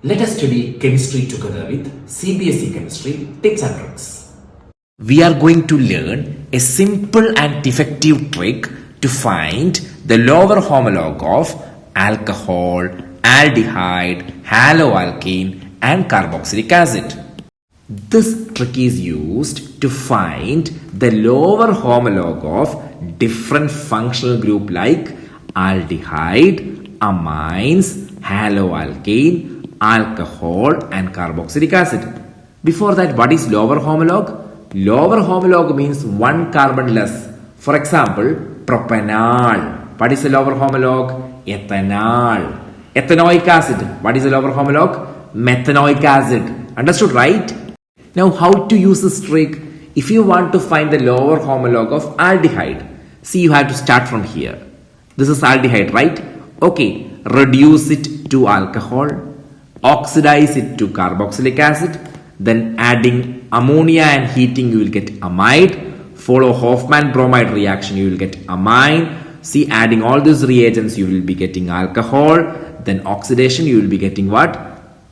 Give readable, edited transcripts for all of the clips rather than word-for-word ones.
Let us study chemistry together with CBSE Chemistry tips and tricks. We are going to learn a simple and effective trick to find the lower homologue of alcohol, aldehyde, haloalkane and carboxylic acid. This trick is used to find the lower homologue of different functional group like aldehyde, amines, haloalkane, alcohol and carboxylic acid. Before that, what is lower homologue? Lower homologue means one carbon less. For example, propanol. What is the lower homologue? Ethanol. Ethanoic acid. What is the lower homologue? Methanoic acid. Understood, right? Now, how to use this trick? If you want to find the lower homologue of aldehyde, see, you have to start from here. This is aldehyde, right? Okay, reduce it to alcohol, oxidize it to carboxylic acid, then adding ammonia and heating you will get amide. Follow Hofmann bromide reaction, you will get amine. See, adding all these reagents you will be getting alcohol, then oxidation you will be getting what?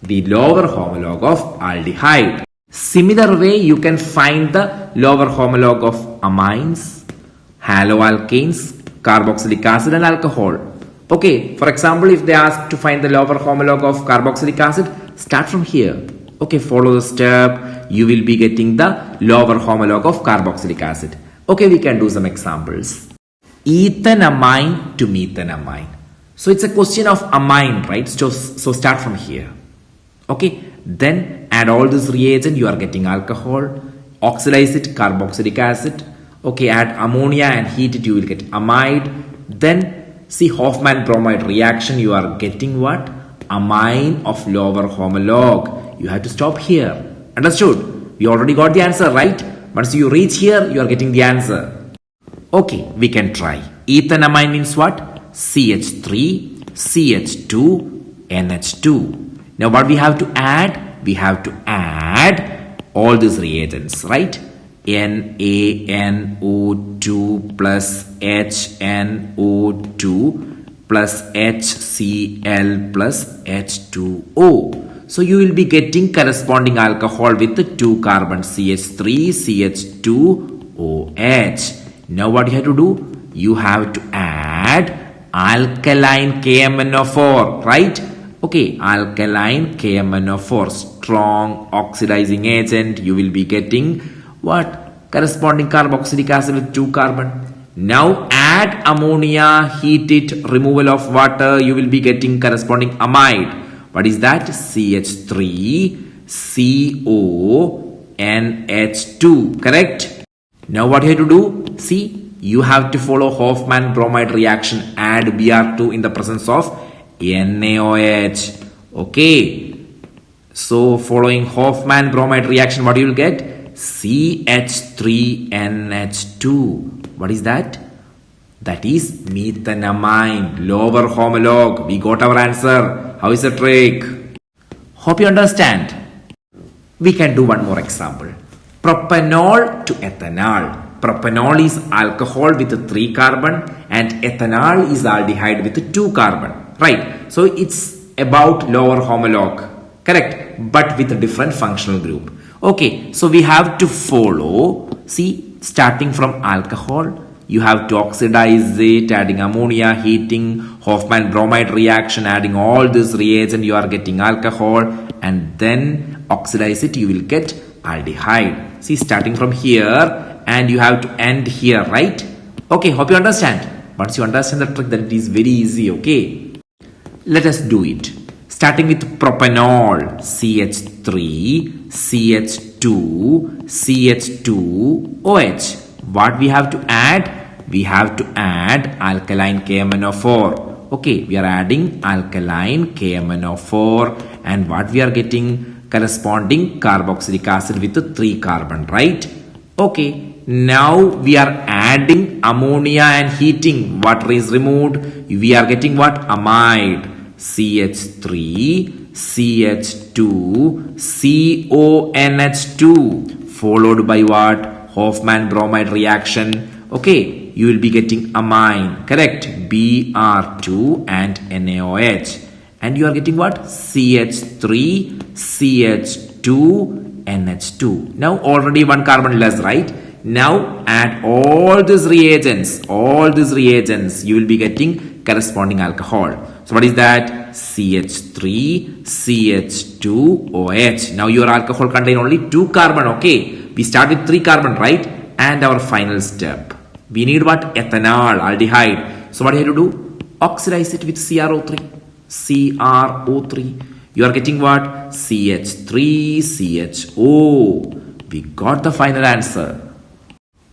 The lower homologue of aldehyde. Similar way you can find the lower homologue of amines, haloalkanes, carboxylic acid and alcohol. Okay, for example, if they ask to find the lower homologue of carboxylic acid, start from here. Okay, follow the step. You will be getting the lower homologue of carboxylic acid. Okay, we can do some examples. Ethanamine to methanamine. So it's a question of amine, right? So start from here. Okay, then add all this reagent, you are getting alcohol. Oxidize it, carboxylic acid. Okay, add ammonia and heat it, you will get amide. Then see Hofmann bromide reaction, you are getting what? Amine of lower homologue. You have to stop here. Understood? We already got the answer, right? Once you reach here, you are getting the answer. Okay, we can try. Ethanamine means what? CH3, CH2, NH2. Now what we have to add? We have to add all these reagents, right? NaNO2 plus HNO2 plus HCl plus H2O. So you will be getting corresponding alcohol with the two carbons CH3, CH2OH. Now what you have to do? You have to add alkaline KMNO4, right? Okay, alkaline KMNO4, strong oxidizing agent. You will be getting what? Corresponding carboxylic acid with two carbon. Now add ammonia, heat it, removal of water. You will be getting corresponding amide. What is that? CH3CONH2. Correct? Now what you have to do? See, you have to follow Hofmann bromide reaction. Add Br2 in the presence of NaOH. Okay. So following Hofmann bromide reaction, what you will get? CH3NH2. What is that? That is methanamine, lower homologue. We got our answer. How is the trick? Hope you understand. We can do one more example. Propanol to ethanol. Propanol is alcohol with 3 carbon and ethanol is aldehyde with 2 carbon. Right. So it's about lower homologue. Correct. But with a different functional group. Okay. So we have to follow. See, starting from alcohol, you have to oxidize it, adding ammonia, heating, Hofmann bromide reaction, adding all this reagent, you are getting alcohol, and then oxidize it, you will get aldehyde. See, starting from here, and you have to end here, right? Okay, hope you understand. Once you understand the trick, then it is very easy, okay? Let us do it. Starting with propanol, CH3, CH2, CH2OH. What we have to add? We have to add alkaline KMNO4. Okay, we are adding alkaline KMNO4 and what we are getting? Corresponding carboxylic acid with 3 carbon, right? Okay, now we are adding ammonia and heating. Water is removed. We are getting what? Amide. CH3, CH2, CONH2 followed by what? Hofmann bromide reaction. Okay, you will be getting amine, correct? Br2 and NaOH. and you are getting what? CH3, CH2, NH2. Now already one carbon less, right? Now add all these reagents, you will be getting corresponding alcohol. So what is that? CH3, CH2, OH. Now your alcohol contain only 2 carbon, okay? We start with 3 carbon, right? And our final step. We need what? Ethanol, aldehyde. So what do you have to do? Oxidize it with CrO3. CrO3. You are getting what? CH3CHO. We got the final answer.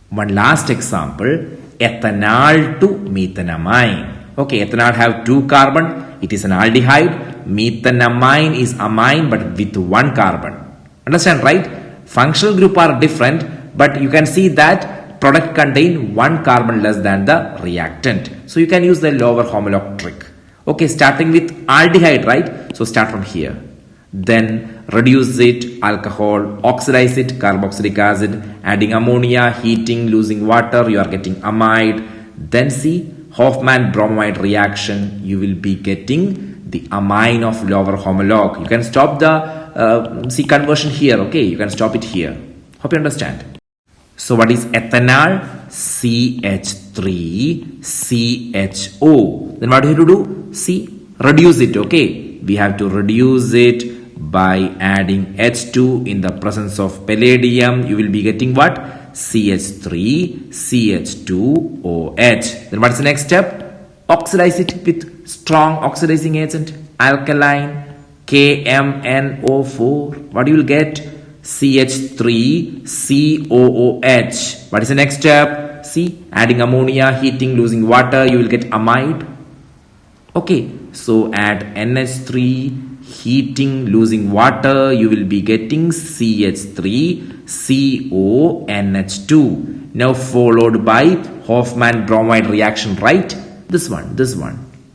One last example, ethanol to methanamine. Okay, ethanol have 2 carbon. It is an aldehyde. Methanamine is amine but with 1 carbon. Understand, right? Functional group are different, but you can see that product contain 1 carbon less than the reactant. So you can use the lower homologue trick. Okay, starting with aldehyde, right? So start from here. Then reduce it, alcohol, oxidize it, carboxylic acid, adding ammonia, heating, losing water, you are getting amide. Then see Hofmann-bromide reaction, you will be getting the amine of lower homologue. You can stop the C conversion here, okay? You can stop it here. Hope you understand. So what is ethanol? CH3CHO. Then what do you have to do? See, reduce it, okay? We have to reduce it by adding H2 in the presence of palladium. You will be getting what? CH3CH2OH. Then what is the next step? Oxidize it with strong oxidizing agent, alkaline, KMNO4. What you will get? CH3COOH. What is the next step? See, adding ammonia, heating, losing water, you will get amide. Okay, so add NH3, heating, losing water, you will be getting CH3CONH2. Now followed by Hofmann-bromide reaction, right? This one.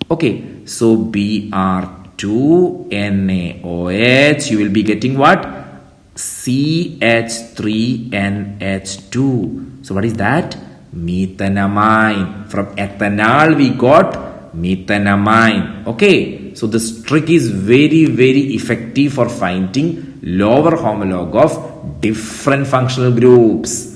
Okay, so Br2NaOH, you will be getting what? CH3NH2. So what is that? Methanamine. From ethanol we got methanamine. Okay, so this trick is very effective for finding lower homologue of different functional groups.